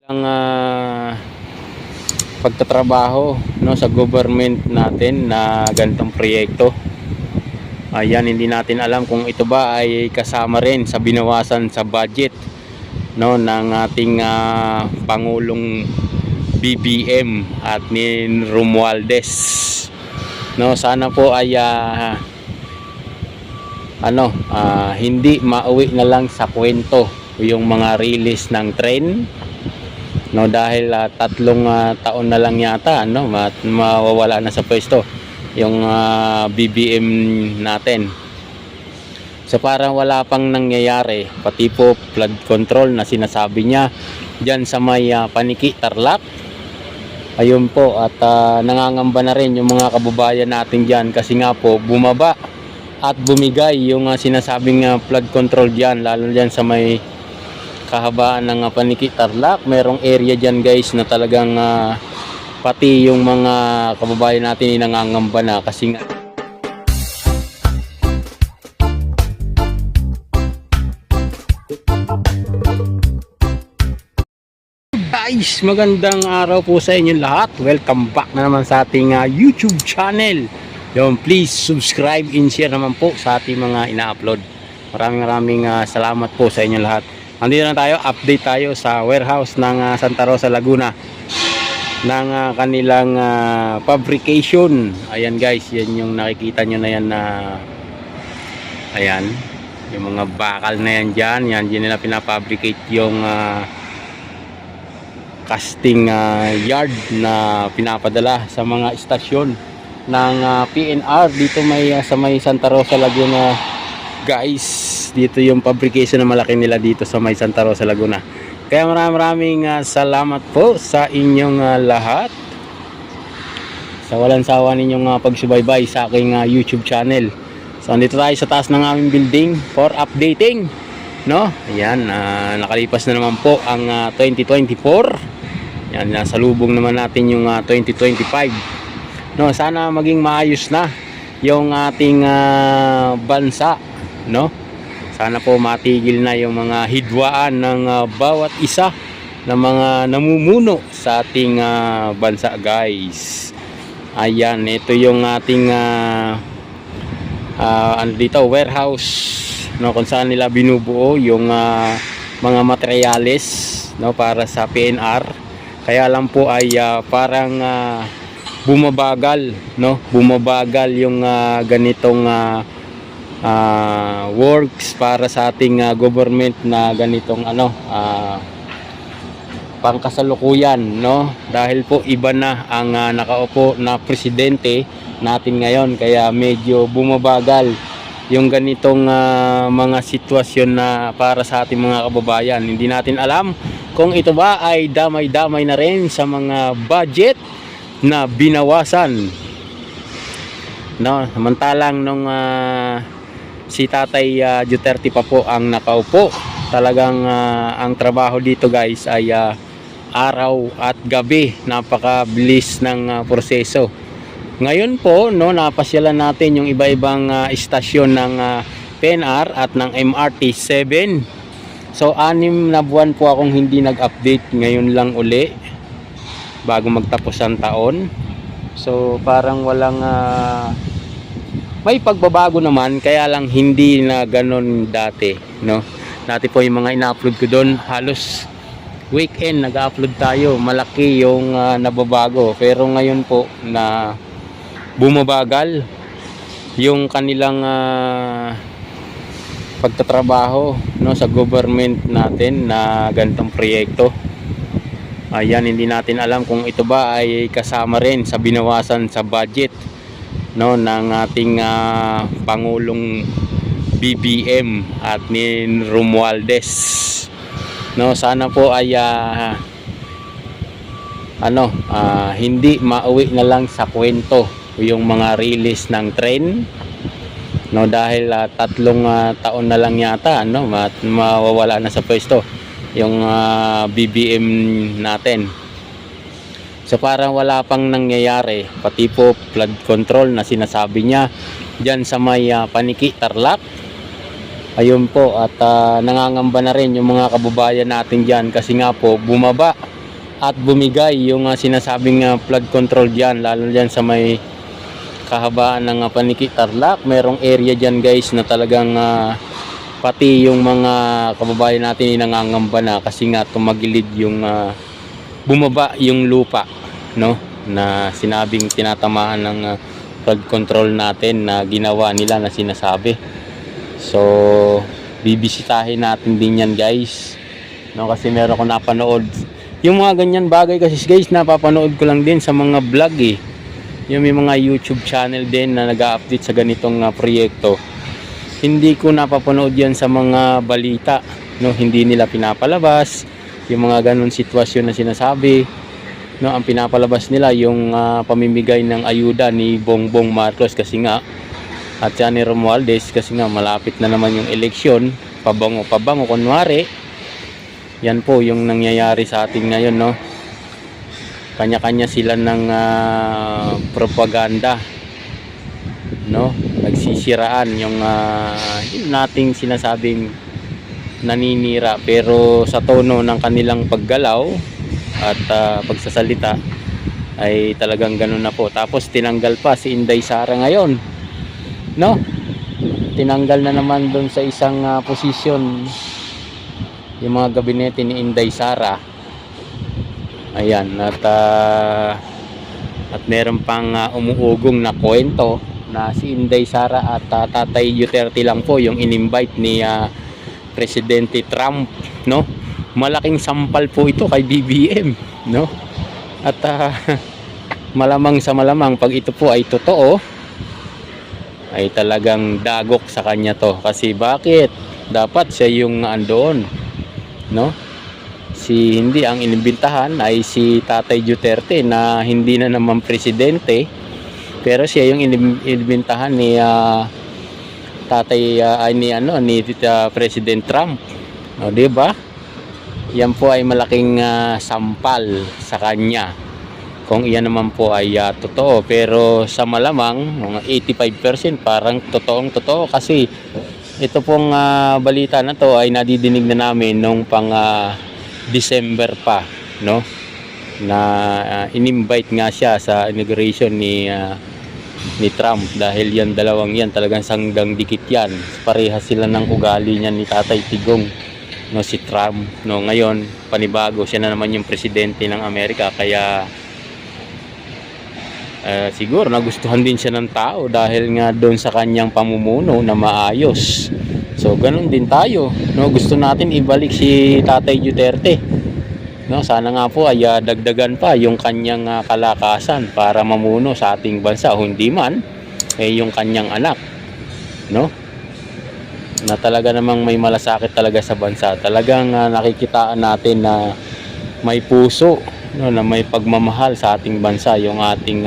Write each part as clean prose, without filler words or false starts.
Ang pagtatrabaho no sa government natin na ganitong proyekto. Ayan, hindi natin alam kung ito ba ay kasama rin sa binawasan sa budget no ng ating Pangulong BBM at ni Romualdez. No, sana po ay hindi mauwi na lang sa kwento yung mga release ng train no dahil 3 taon na lang yata mawawala na sa pwesto yung BBM natin. So parang wala pang nangyayari, pati po flood control na sinasabi niya diyan sa may Paniki, Tarlac. Ayun po, at nangangamba na rin yung mga kababayan natin diyan kasi nga po bumaba at bumigay yung sinasabing flood control diyan, lalo diyan sa may kahabaan ng Paniki, Tarlac. Merong area diyan guys na talagang pati yung mga kababayan natin ay nangangamba na kasi nga guys, magandang araw po sa inyo lahat. Welcome back na naman sa ating YouTube channel. Yung please subscribe and share naman po sa ating mga ina-upload. Maraming salamat po sa inyo lahat. Andito na tayo, update tayo sa warehouse ng Santa Rosa, Laguna ng kanilang fabrication. Ayan guys, yan yung nakikita nyo na yan na ayan, yung mga bakal na yan dyan. Yan nila pinafabricate yung casting yard na pinapadala sa mga istasyon ng PNR dito sa may Santa Rosa, Laguna guys. Dito yung fabrication na malaki nila dito sa may Santa Rosa, Laguna. Kaya maraming salamat po sa inyong lahat sa walang sawa ninyong pagsubaybay sa aking YouTube channel. So andito tayo sa taas ng aming building for updating, no? Ayan, nakalipas na naman po ang 2024. Yan, nasa lubong naman natin yung 2025. No, sana maging maayos na yung ating bansa, no? Sana po matigil na yung mga hidwaan ng bawat isa ng mga namumuno sa ating bansa, guys. Ayan, ito yung ating warehouse, no, kung saan nila binubuo yung mga materyales, no, para sa PNR. Kaya lang po ay parang bumabagal, no? Bumabagal yung ganitong works para sa ating government na ganitong pangkasalukuyan, no? Dahil po iba na ang nakaupo na presidente natin ngayon, kaya medyo bumabagal yung ganitong mga sitwasyon na para sa ating mga kababayan. Hindi natin alam kung ito ba ay damay-damay na rin sa mga budget na binawasan, no? Samantalang nung si Tatay Duterte pa po ang nakaupo, talagang ang trabaho dito guys ay araw at gabi, napakabilis ng proseso. Ngayon po, no, napasyalan natin yung iba-ibang istasyon ng PNR at ng MRT 7. So 6 na buwan po akong hindi nag-update, ngayon lang uli bago magtapos ang taon. So parang walang may pagbabago naman, kaya lang hindi na ganon dati, no? Dati po yung mga ina-upload ko doon, halos weekend nag-upload tayo, malaki yung nababago. Pero ngayon po na bumabagal yung kanilang pagtatrabaho, no, sa government natin na ganitong proyekto. Ayan, hindi natin alam kung ito ba ay kasama rin sa binawasan sa budget, no, ng ating Pangulong BBM at ni Romualdez. No, sana po ay hindi mauwi na lang sa kwento yung mga release ng train, no, dahil 3 taon na lang yata mawawala na sa pwesto yung BBM natin. So parang wala pang nangyayari, pati po flood control na sinasabi niya diyan sa may Paniki, Tarlac. Ayun po, at nangangamba na rin yung mga kababayan natin diyan kasi nga po bumaba at bumigay yung sinasabing flood control dyan, lalo dyan sa may kahabaan ng Paniki Tarlac. Merong area dyan guys na talagang pati yung mga kababayan natin ay nangangamba na kasi nga tumagilid yung bumaba yung lupa, no, na sinabing tinatamaan ng flood control natin na ginawa nila na sinasabi. So bibisitahin natin din yan guys, no, kasi meron ko napanood yung mga ganyan bagay kasi guys, napapanood ko lang din sa mga vlog yung may mga YouTube channel din na nag-update sa ganitong proyekto. Hindi ko napapanood yan sa mga balita, no, hindi nila pinapalabas yung mga ganun sitwasyon na sinasabi, no. Ang pinapalabas nila yung pamimigay ng ayuda ni Bongbong Marcos kasi nga, at yan ni Romualdez kasi nga malapit na naman yung eleksyon, pabango kunwari. Yan po yung nangyayari sa atin ngayon, no. Kanya-kanya sila ng propaganda, no, nagsisiraan yung nating sinasabing naninira, pero sa tono ng kanilang paggalaw at pagsasalita ay talagang ganun na po. Tapos tinanggal pa si Inday Sara ngayon, no, tinanggal na naman doon sa isang posisyon yung mga gabinete ni Inday Sara. Ayan, at meron pang umuugong na kwento na si Inday Sara at Tatay Duterte lang po yung in-invite ni Presidente Trump, no. Malaking sampal po ito kay BBM, no. At malamang sa malamang pag ito po ay totoo, ay talagang dagok sa kanya to. Kasi bakit? Dapat siya yung andoon, no. Hindi ang inimbitahan ay si Tatay Duterte na hindi na naman presidente, pero siya yung inimbitahan ni ni President Trump. O, di ba? Yan po ay malaking sampal sa kanya. Kung iyan naman po ay totoo, pero sa malamang mga 85% parang totoo kasi ito pong balita na to ay nadidinig na namin nung pang December pa, no, na in-invite nga siya sa inauguration ni Trump, dahil yan dalawang yan talagang sanggang dikit yan, parehas sila ng ugali niyan ni Tatay Tigong, no, si Trump, no. Ngayon panibago siya na naman yung presidente ng Amerika, kaya siguro nagustuhan din siya ng tao dahil nga doon sa kanyang pamumuno na maayos. So ganun din tayo, no, gusto natin ibalik si Tatay Duterte, no. Sana nga po ay dagdagan pa yung kanyang kalakasan para mamuno sa ating bansa, hindi man yung kanyang anak, no, na talaga namang may malasakit talaga sa bansa. Talagang nakikitaan natin na may puso, no, na may pagmamahal sa ating bansa yung ating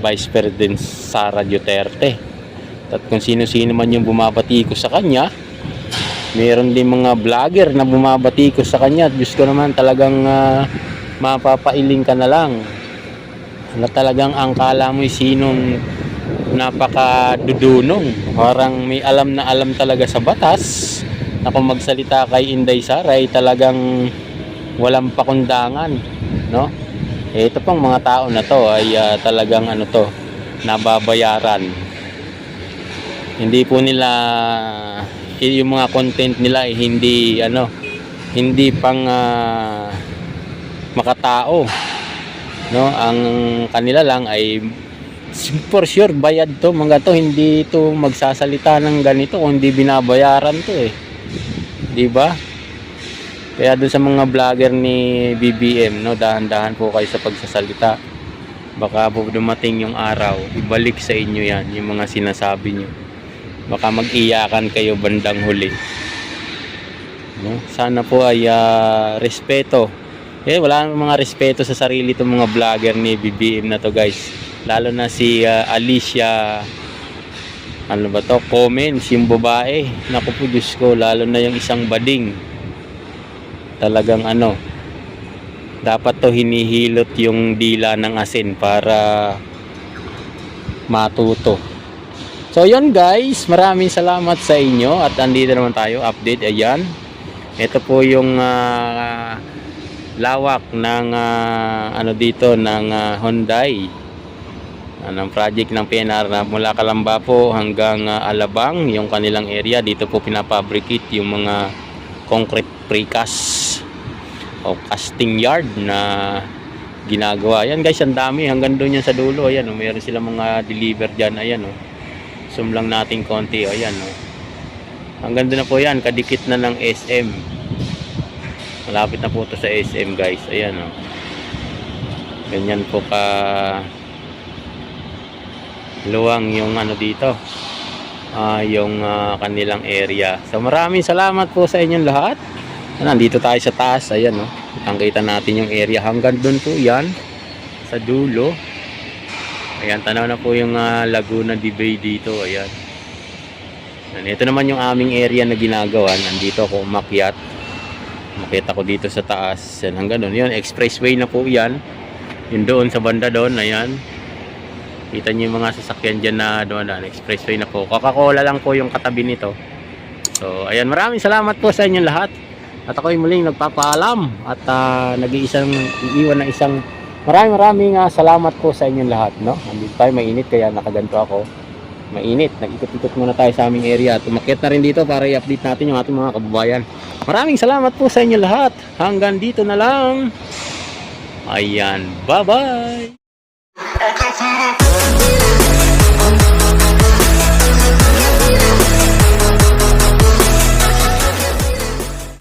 Vice President Sara Duterte. At kung sino-sino man yung bumabatikos sa kanya, meron din mga vlogger na bumabatikos sa kanya. Diyos ko naman, talagang mapapailing ka na lang na talagang ang kala mo'y sinong napakadudunong, parang may alam na alam talaga sa batas, na kung magsalita kay Inday Sara ay talagang walang pakundangan, no. Ito pang mga tao na to ay talagang nababayaran. Hindi po nila yung mga content nila ay hindi pang makatao, no. Ang kanila lang ay for sure bayad to, mga to, hindi to magsasalita ng ganito kung hindi binabayaran to, di ba? Kaya doon sa mga vlogger ni BBM, no, dahan-dahan po kayo sa pagsasalita. Baka po dumating yung araw, ibalik sa inyo yan yung mga sinasabi nyo. Baka mag-iyakan kayo bandang huli, no? Sana po ay respeto. Wala namang mga respeto sa sarili itong mga vlogger ni BBM na to guys. Lalo na si Alicia, Comments, yung babae. Naku po, Diyos ko, lalo na yung isang bading. Talagang dapat to hinihilot yung dila ng asin para matuto. So yun guys, maraming salamat sa inyo at andito naman tayo, update. Ayan, ito po yung lawak ng ano dito ng Hyundai. Ng project ng PNR na mula Calamba po hanggang Alabang, yung kanilang area. Dito po pinapabricate yung mga concrete precast o casting yard na ginagawa. Ayan guys, ang dami hanggang doon yan sa dulo. Ayan, mayroon silang mga deliver dyan. Ayan, zoom lang natin konti. Ayan, hanggang doon na po yan, kadikit na ng SM. Malapit na po ito sa SM guys. Ayan, ganyan po ka luwang yung ano dito, yung kanilang area. So maraming salamat po sa inyong lahat. Nandito tayo sa taas. Ayan, kitang-kita natin yung area hanggang doon po yan sa dulo. Ayan, tanaw na po yung Laguna de Bay dito. Ayan, ito naman yung aming area na ginagawa. Nandito ako umakyat. Makita ko dito sa taas. Yan, hanggang doon. Yun, expressway na po yan. Yun doon sa banda doon. Ayan, kita nyo yung mga sasakyan dyan na doon, expressway na po. Coca-Cola lang po yung katabi nito. So ayan, maraming salamat po sa inyong lahat. At ako'y muling nagpapaalam at iiwan na isang maraming salamat po sa inyong lahat, no? Nandito tayo, mainit kaya nakaganto ako. Mainit, nag-ikot-ikot muna tayo sa aming area at umakyat na rin dito para i-update natin yung ating mga kababayan. Maraming salamat po sa inyong lahat. Hanggang dito na lang. Ayan, bye-bye.